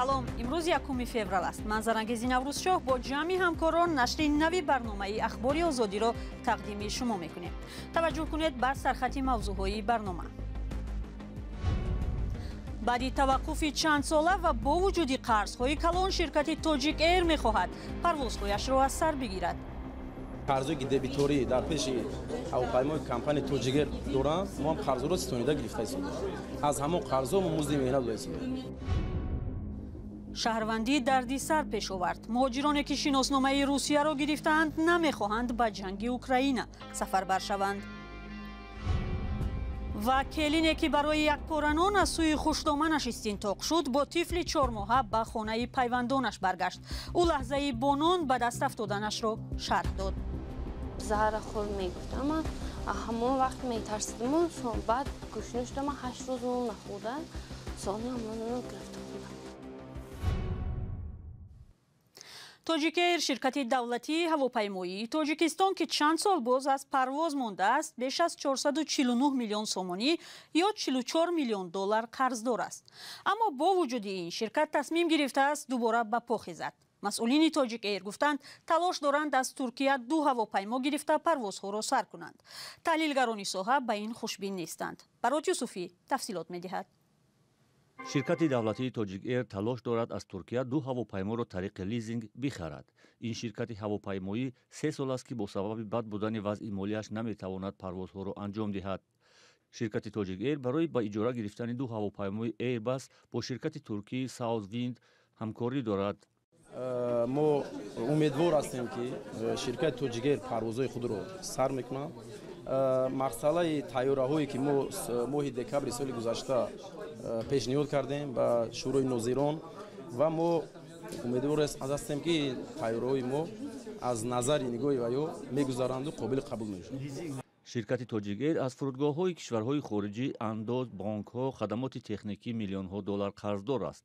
салом, имрӯз 1 феврал аст. Ман Зарангези Наврӯзшоҳ бо ҷамъи ҳамкорон нашри нави барномаи ахбори озодиро тақдими шумо мекунем. Таваҷҷӯҳ кунед ба сархати мавзӯъҳои барнома. баъди таваққуфи чандсола ва бо вуҷуди қарзҳои калон, ширкати Тоҷик Эйр мехоҳад парвозҳояшро аз сар бигирад. қарзои дебиторӣ дар пеши ҳавопаймои компанияи Тоҷик Эйр доранд. Мо ҳам қарзоро ситонида гирифта истод. Аз ҳамон қарзо мо музди меҳнат дода истод. шаҳрвандӣ дардисар пеш овард. муҳоҷироне ки шиносномаи Русияро гирифтаанд, намехоҳанд ба ҷанги Украина сафарбар шаванд. ва келине ки барои якпоранон аз сӯи хуштоманаш истинтоқ шуд, бо тифли 4 моҳа ба хонаи пайвандонаш баргашт. ӯ лаҳзаи бонон ба даст афтоданашро шарҳ дод. заҳра хӯр мегуфт, аммо ҳамон вақт метарсидам, баъд кӯшиш додам 8 рӯз нахӯрдам, соли ҳамонро гирифта будам. Тоҷик Эйр, ширкати давлатии ҳавопаймоии Тоҷикистон ки чанд сол боз аз парвоз мондааст, беш аз 449 миллион сомонӣ ё 44 миллион доллар қарздор аст. аммо бо вуҷуди ин, ширкат тасмим гирифтааст дубора ба по хезад. масъулини Тоҷик Эйр гуфтанд, талош доранд аз Туркия 2 ҳавопаймо гирифта парвозҳоро сар кунанд. таҳлилгарони соҳа ба ин хушбин нестанд. Барот Юсуфӣ тафсилот медиҳад. ширкати давлатии Тоҷик Эйр талош дорад аз Туркия 2 ҳавопайморо тариқи лизинг бихарад. ин ширкати ҳавопаймоӣ 3 сол аст ки бо сабаби бад будани вазъи молияш наметавонад парвозҳоро анҷом диҳад. ширкати Тоҷик Эйр барои ба иҷора гирифтани 2 ҳавопаймои Airbus бо ширкати туркии Southwind ҳамкорӣ дорад. мо умедвор ҳастем ки ширкати Тоҷик Эйр парвозҳои худро сар мекунад. масъалаи тайёраҳое ки мо моҳи декабри соли гузашта пешниҳод кардем ба шӯрои нозирон ва мо умедвор ҳастем ки тайёраҳои мо аз назари нигоҳи ваё мегузаранду қобили қабул мешаванд. ширкати Тоҷик Эйр аз фурудгоҳҳои кишварҳои хориҷӣ, андоз, бонкҳо, хадамоти техникӣ миллионҳо доллар қарздор аст.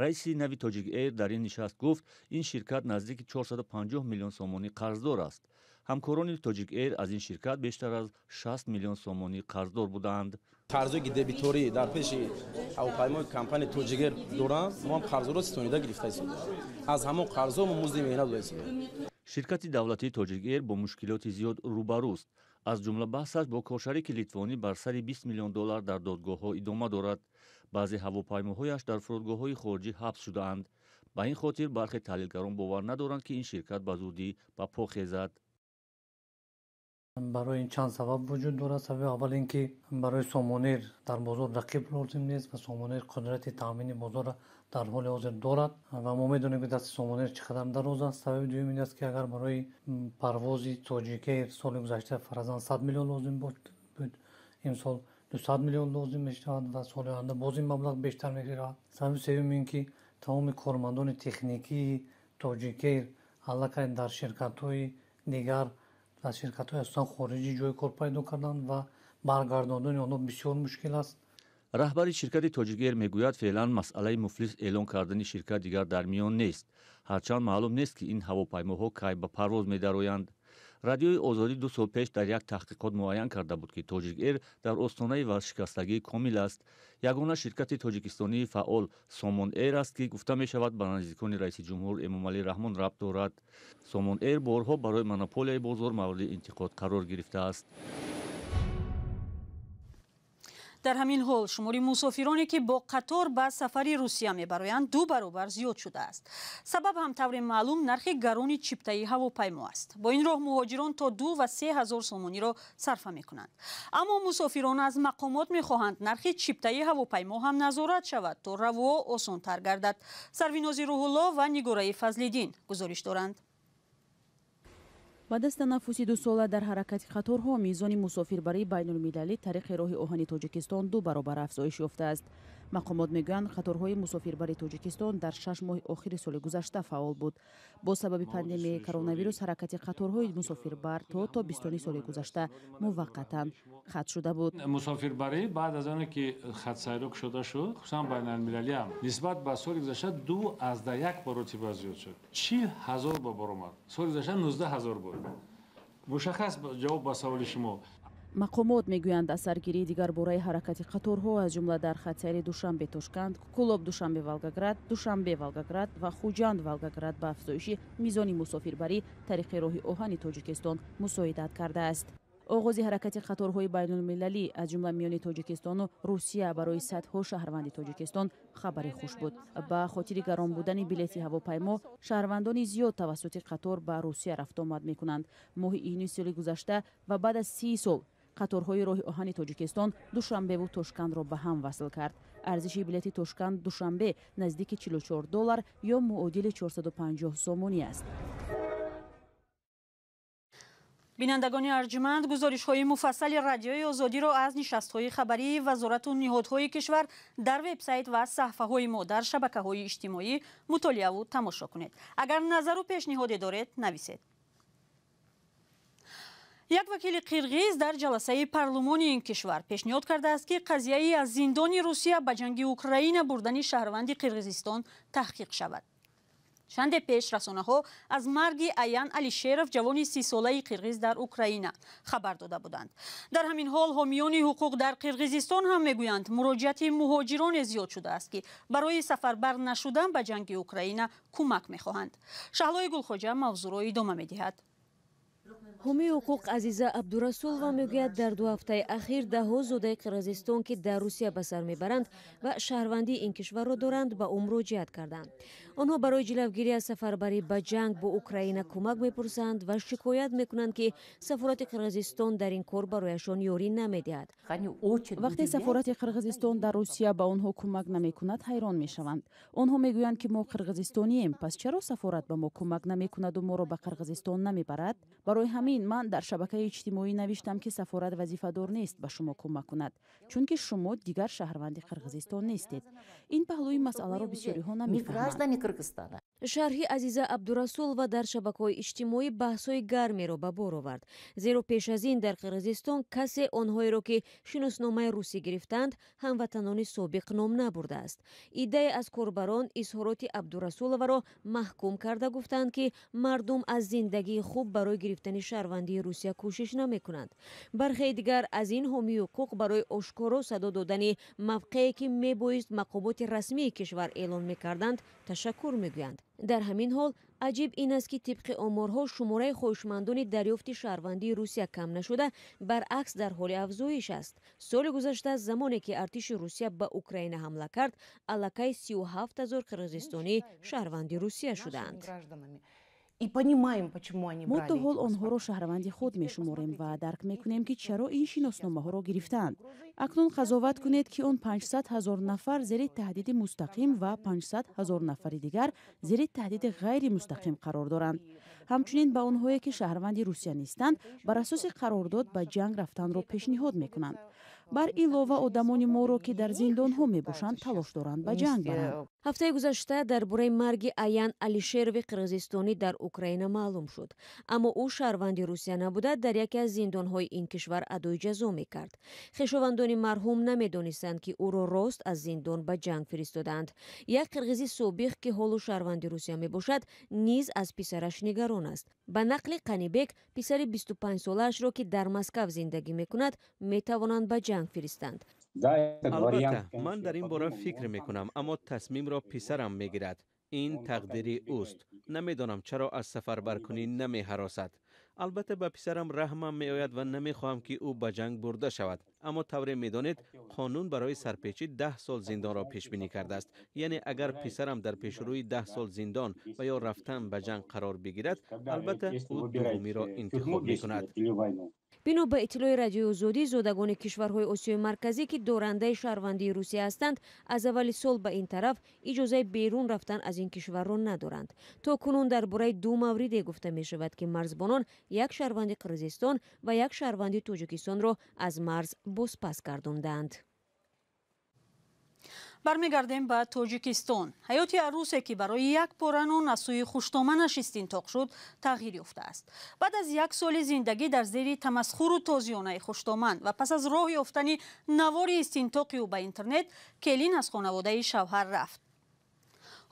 раиси нави Тоҷик Эйр дар ин нишаст гуфт, ин ширкат наздики 450 миллион сомонӣ қарздор аст. ҳамкорони Тоҷик Эйр аз ин ширкат бештар аз 60 миллион сомонӣ қарздор буданд. қарзои дебиторӣ дар пеши ҳавопаймои компанияи Тоҷик Эйр доранд. мо ҳам қарзоро ситонида гирифта истод. аз ҳамон қарзо мо музди меҳнат дода истод. ширкати давлатии Тоҷик Эйр бо мушкилоти зиёд рӯбаруст. аз ҷумла баҳсаш бо кошарики литвонӣ бар сари 20 миллион доллар дар додгоҳҳо идома дорад. баъзе ҳавопаймоҳояш дар фурудгоҳҳои хориҷӣ ҳабс шудаанд. ба ин хотир бархе таҳлилгарон бовар надоранд ки ин ширкат ба зудӣ ба по хезад. барои ин чанд сабаб вуҷуд дорад. сабаби аввал ин ки барои Сомонер дар бозор рақиб лозим нест ва Сомонер қудрати таъмини бозора дар ҳоли ҳозир дорад ва мо медонем ки дасти Сомонер чӣ қадар дароз аст. сабаби дуюм ин аст ки агар барои парвози Тоҷик Эйр соли гузашта фаразан 100 миллион лозим буд, имсол 200 миллион лозим мешавад ва соли оянда боз ин маблағ бештар мешавад. сабаби севум ин ки тамоми кормандони техникии Тоҷик Эйр аллакай дар ширкатҳои дигар ва ширкатҳои асосан хориҷӣ ҷой кор пайдо карданд ва баргардондани онҳо бисёр мушкил аст. раҳбари ширкати Тоҷик Эйр мегӯяд, феълан масъалаи муфлис эълон кардани ширкат дигар дар миён нест. ҳарчанд маълум нест ки ин ҳавопаймоҳо кай ба парвоз медароянд. радиои озодӣ 2 сол пеш дар як таҳқиқот муайян карда буд ки Тоҷик Эйр дар остонаи варшикастагии комил аст. ягона ширкати тоҷикистонии фаъол Somon Air аст ки гуфта мешавад ба наздикони раиси ҷумҳур Эмомалӣ Раҳмон рабт дорад. Somon Air борҳо барои монополияи бозор мавриди интиқод қарор гирифтааст. дар ҳамин ҳол шумори мусофироне ки бо қатор ба сафари Русия мебароянд 2 баробар зиёд шудааст. сабаб ҳам тавре маълум нархи гарони чиптаи ҳавопаймо аст. бо ин роҳ муҳоҷирон то 2 ва 3 ҳазор сомониро сарфа мекунанд. аммо мусофирон аз мақомот мехоҳанд нархи чиптаи ҳавопаймо ҳам назорат шавад то раво осонтар гардад. сарвинози Рӯҳулло ва Нигораи Фазлиддин гузориш доранд. ба даст танаффуси 2 сола дар ҳаракати қаторҳо мизони мусофирбарии байнулмилалӣ тариқи роҳи оҳани Тоҷикистон 2 баробар афзоиш ёфтааст. мақомот мегӯянд қаторҳои мусофирбари Тоҷикистон дар 6 моҳи охири соли гузашта фаъол буд. бо сабаби пандемияи коронавирус ҳаракати қаторҳои мусофирбар то тобистони соли гузашта муваққатан қатъ шуда буд. мусофирбарӣ баъд аз оне ки хатсайрок шуда шуд, хусусан байналмилалӣ ҳам нисбат ба соли гузашта 2.1 баротиба зиёд шуд. 40,000 ба боромад. соли гузашта 19,000 буд. мушаххас ҷавоб ба саволи шумо. мақомот мегӯянд асаргирии дигар бораи ҳаракати қаторҳо аз ҷумла дар хатсайри душанбе тошканд, кӯлоб душанбе волгоград, душанбе волгоград ва хуҷанд волгоград ба афзоиши мизони мусофирбарӣ тариқи роҳи оҳани тоҷикистон мусоидат кардааст. оғози ҳаракати қаторҳои байнулмилалӣ аз ҷумла миёни тоҷикистону русия барои садҳо шаҳрванди тоҷикистон хабари хуш буд. ба хотири гарон будани билети ҳавопаймо шаҳрвандони зиёд тавассути қатор ба русия рафтуомад мекунанд. моҳи июни соли гузашта ва баъд аз 30 сол қаторҳои роҳи оҳани тоҷикистон душанбеву тошкандро ба ҳам васл кард. арзиши билети тошканд душанбе наздики $44 ё муодили 450 сомонӣ аст. бинандагони арҷманд, гузоришҳои муфассали радиои озодиро аз нишастҳои хабарии вазорату ниҳодҳои кишвар дар вебсайт ва саҳфаҳои мо дар шабакаҳои иҷтимоӣ мутолиаву тамошо кунед. агар назару пешниҳоде доред, нависед. як вакили қирғиз дар ҷаласаи парлумони ин кишвар пешниҳод кардааст ки қазияи аз зиндони русия ба ҷанги украина бурдани шаҳрванди қирғизистон таҳқиқ шавад. чанде пеш расонаҳо аз марги аян алишеров ҷавони 30-солаи қирғиз дар украина хабар дода буданд. дар ҳамин ҳол ҳомиёни ҳуқуқ дар қирғизистон ҳам мегӯянд муроҷиати муҳоҷироне зиёд шудааст ки барои сафарбар нашудан ба ҷанги украина кӯмак мехоҳанд. шаҳлои гулхоҷа мавзӯъро идома медиҳад. ҳомии ҳуқуқ азиза абдурасулова мегӯяд, дар 2 ҳафтаи ахир даҳо зодаи қирғизистон ки дар русия ба сар мебаранд ва шаҳрвандии ин кишварро доранд ба ӯ муроҷиат карданд. онҳо барои ҷилавгирӣ аз сафарбарӣ ба ҷанг бо украина кӯмак мепурсанд ва шикоят мекунанд ки сафорати қирғизистон дар ин кор барояшон ёрӣ намедиҳад. вақте сафорати қирғизистон дар русия ба онҳо кӯмак намекунад ҳайрон мешаванд. онҳо мегӯянд ки мо қирғизистонием, пас чаро сафорат ба мо кӯмак намекунаду моро ба қирғизистон намебарад? барои ҳамин ман дар шабакаи иҷтимоӣ навиштам ки сафорат вазифадор нест ба шумо кӯмак кунад, чунки шумо дигар шаҳрванди қирғизистон нестед. ин паҳлӯи масъаларо бисёриҳо намефаҳманд. шарҳи азиза абдурасулова дар шабакаҳои иҷтимоӣ баҳсҳои гармеро ба бор овард. зеро пеш аз ин дар қирғизистон касе онҳоеро ки шиносномаи русӣ гирифтанд ҳамватанони собиқ ном набурдааст. иддаe аз корбарон изҳороти абдурасуловаро маҳкум карда гуфтанд ки мардум аз зиндагии хуб барои гирифтани шаҳрвандии русия кӯшиш намекунанд. бархеи дигар аз ин ҳомии ҳуқуқ барои ошкоро садо додани мавқее ки мебоист мақомоти расмии кишвар эълон мекарданд ташаккур мегӯянд. дар ҳамин ҳол аҷиб ин аст ки тибқи оморҳо шумораи хоҳишмандони дарёфти шаҳрвандии русия кам нашуда, баръакс дар ҳоли афзоиш аст. соли гузашта замоне ки артиши русия ба украина ҳамла кард, аллакай 37 000 қирғизистонӣ шаҳрванди русия шудаанд. мо то ҳол онҳоро шаҳрванди худ мешуморем ва дарк мекунем ки чаро ин шиносномаҳоро гирифтаанд. акнун қазоват кунед ки он 500 000 нафар зери таҳдиди мустақим ва 500 000 нафари дигар зери таҳдиди ғайри мустақим қарор доранд. ҳамчунин ба онҳое ки шаҳрванди русия нестанд бар асоси қарордод ба ҷанг рафтанро пешниҳод мекунанд. бар илова одамони моро ки дар зиндонҳо мебошанд талош доранд ба ҷанг баранд. ҳафтаи гузашта дар бораи марги аян алишерови қирғизистонӣ дар украина маълум шуд, аммо ӯ шаҳрванди русия набуда дар яке аз зиндонҳои ин кишвар адои ҷазо мекард. хешовандони марҳум намедонистанд ки ӯро рост аз зиндон ба ҷанг фиристоданд. як қирғизи собиқ ки ҳоло шаҳрванди русия мебошад низ аз писараш нигарон аст. ба нақли қанибек, писари 25-солаашро ки дар Москав зиндагӣ мекунад, метавонанд ба ҷанг фиристанд. албатта ман дар ин бора фикр мекунам, аммо тасмимро писарам мегирад. ин тақдири ӯст. намедонам чаро аз сафарбаркунӣ намеҳаросад. албатта ба писарам раҳмам меояд ва намехоҳам ки ӯ ба ҷанг бурда шавад, аммо тавре медонед қонун барои сарпечӣ 10 сол зиндонро пешбинӣ кардааст. яъне агар писарам дар пешрӯи 10 сол зиндон ва ё рафтан ба ҷанг қарор бигирад, албатта ӯ дуввумиро интихоб мекунад. бино ба иттилои радиои озодӣ, зодагони кишварҳои осиёи марказӣ ки дорандаи шаҳрвандии русия ҳастанд, аз аввали сол ба ин тараф иҷозаи берун рафтан аз ин кишварро надоранд. то кунун дар бораи 2 мавриде гуфта мешавад ки марзбонон як шаҳрванди қирғизистон ва як шаҳрванди тоҷикистонро аз марз бозпас гардонданд. бармегардем ба тоҷикистон. ҳаёти арӯсе ки барои як пора нон аз сӯи хуштоманаш истинтоқ шуд, тағйир ёфтааст. баъд аз як соли зиндагӣ дар зери тамасхуру тозиёнаи хуштоман ва пас аз роҳ ёфтани навори истинтоқи ӯ ба интернет, келин аз хонаводаи шавҳар рафт.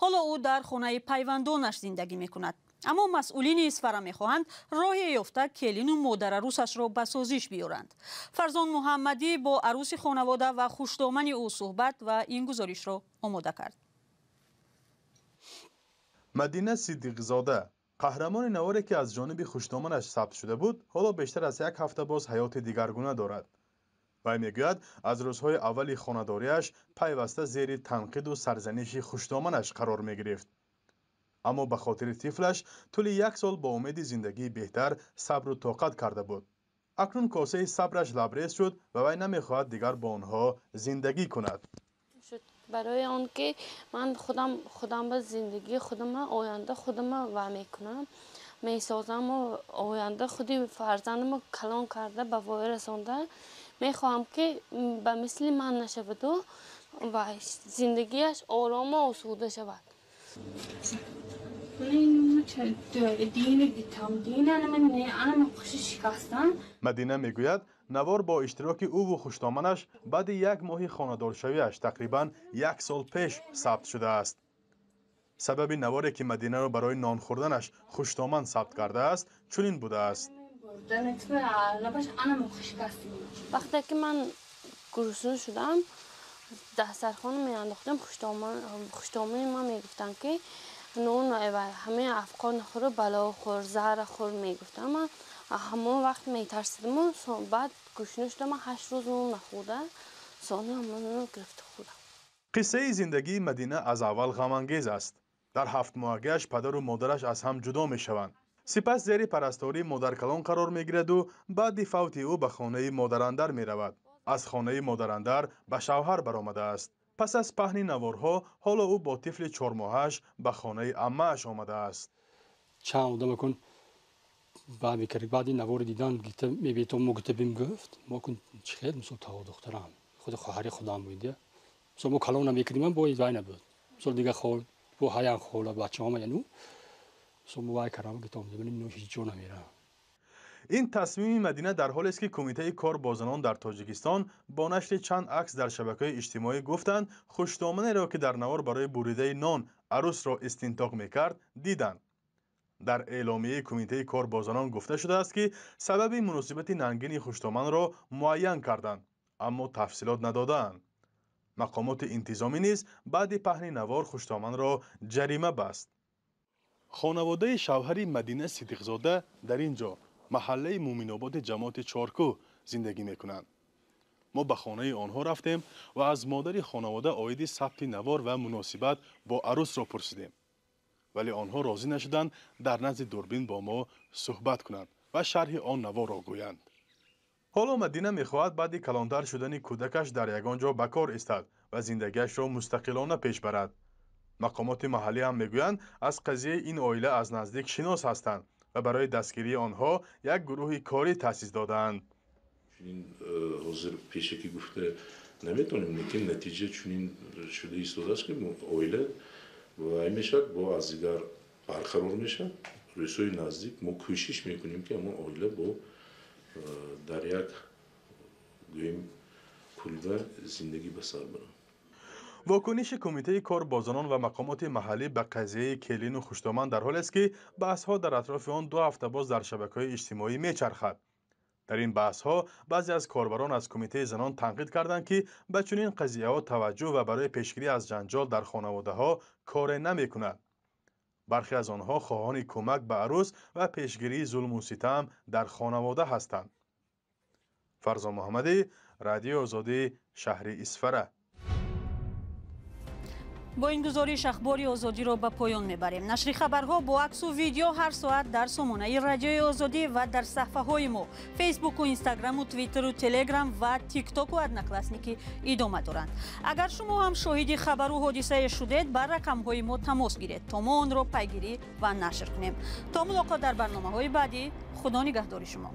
ҳоло ӯ дар хонаи пайвандонаш зиндагӣ мекунад. اما مسئولین اسفر میخواهند راهی یافته کلین و مادر عروسش را به سازش بیارند. فرزان محمدی با عروس خانواده و خوشدامن او صحبت و این گزارش را آماده کرد. مدینه صدیقزاده قهرمان نواری که از جانب خوشدامنش ثبت شده بود، حالا بیشتر از یک هفته باز حیات دیگرگونه دارد. وی میگوید از روزهای اولی خانه‌داریش پیوسته زیر تنقید و سرزنش خوشدامنش قرار میگرفت. اما به خاطر طفلش طول 1 سال با امید زندگی بهتر صبر و طاقت کرده بود. اکنون کاسه صبرش لبریز شد و وی نمیخواهد دیگر با آنها زندگی کند. برای آن که من خودم به زندگی خودم آینده خودم و میکنم میسازم و آینده خودی فرزندم کلان کرده به وای رسانده میخواهم که به مثل من نشود و زندگیش آرام و آسوده شود. مدینه میگوید نوار با اشتراک او و خوشدامنش بعد 1 ماه خانه‌دار شویش تقریبا 1 سال پیش ثبت شده است. سبب نواری که مدینه را برای نان خوردنش خوشدامن ثبت کرده است چنین بوده است. وقتی که من گرسنه شدم دسترخوان میانداختم خوشدامن ما میگفتن که نون و همه افغان خور بلا خور زهر خور میگفتن. من همون وقت میترسیدم و بعد گوشنه شدم 8 روز نون نخورده سانی همون گرفته خودم. قصه زندگی مدینه از اول غم‌انگیز است. در 7 ماهگیش پدر و مادرش از هم جدا میشوند. سپس زیر پرستاری مادرکلان قرار میگیرد و بعد فوت او به خانه مادراندر میرود. از خانه مادراندر به شوهر برآمده است. پس از پهن نوارها حالا او با طفل 4 ماهش به خانه عمه‌اش آمده است. چند آدم کن بعد میکرد بعد این نوار دیدن گفت میبینم ما گفتیم گفت ما کن چخیر مثل تا دخترم خود خواهر خودم بوده مثل ما کلام نمیکردیم من باید وای نبود مثل دیگه خود با هایان خود بچه هم یعنی مثل ما وای کردم گفتم ببینیم اینو هیچ جا نمیره. این تصمیم مدینه در حالی است که کمیته کار با زنان در تاجیکستان با نشر چند عکس در شبکه‌های اجتماعی گفتند خوشدامنی را که در نوار برای بریده نان عروس را استنطاق میکرد دیدند. در اعلامیه کمیته کار با زنان گفته شده است که سبب مناسبت ننگین خوشدامن را معین کردند اما تفصیلات ندادند. مقامات انتظامی نیز بعد پهن نوار خوشدامن را جریمه بست. خانواده شوهر مدینه صدیقزاده در اینجا محله مومن‌آباد جماعت چارکو زندگی میکنند. ما به خانه آنها رفتیم و از مادر خانواده عاید ثبت نوار و مناسبت با عروس را پرسیدیم. ولی آنها راضی نشدند در نزد دوربین با ما صحبت کنند و شرح آن نوار را گویند. حالا مدینه میخواهد بعد کلانتر شدن کودکش در یگان جا به کار ایستد و زندگیش را مستقلانه پیش برد. مقامات محلی هم میگویند از قضیه این عائله از نزدیک شناس هستند و برای دستگیری آنها یک گروه کاری تأسیس دادند. این حاضر پیشه که گفته نمیتونیم لیکن نتیجه چنین شده ایستاده است که عائله و میشد با از دیگر برقرار میشه. رسوی نزدیک ما کوشش میکنیم که اما عائله با در یک گویم کلبه زندگی به سر برن. واکنش کمیته کار با زنان و مقامات محلی به قضیه کلین و خوشدامن در حالی است که بحث‌ها در اطراف آن 2 هفته باز در شبکه‌های اجتماعی میچرخد. در این بحث‌ها بعضی از کاربران از کمیته زنان تنقید کردند که به چنین قضیه‌ها توجه و برای پیشگیری از جنجال در خانواده‌ها کار نمی‌کند. برخی از آنها خواهان کمک به عروس و پیشگیری ظلم و ستم در خانواده هستند. فرزان محمدی، رادیو آزادی، شهر اسفره. با این گزارش اخبار آزادی را به پایان میبریم. نشر خبرها با عکس و ویدیو هر ساعت در سامانه رادیو آزادی و در صفحه های ما فیسبوک و اینستاگرام و توییتر و تلگرام و تیک تاک و ادنکلاسنیکی ادامه دارند. اگر شما هم شاهد خبر و حادثه شدید بر رقم های ما تماس گیرید تا ما آن را پیگیری و نشر کنیم. تا ملاقات در برنامه های بعدی، خدا نگهدار شما.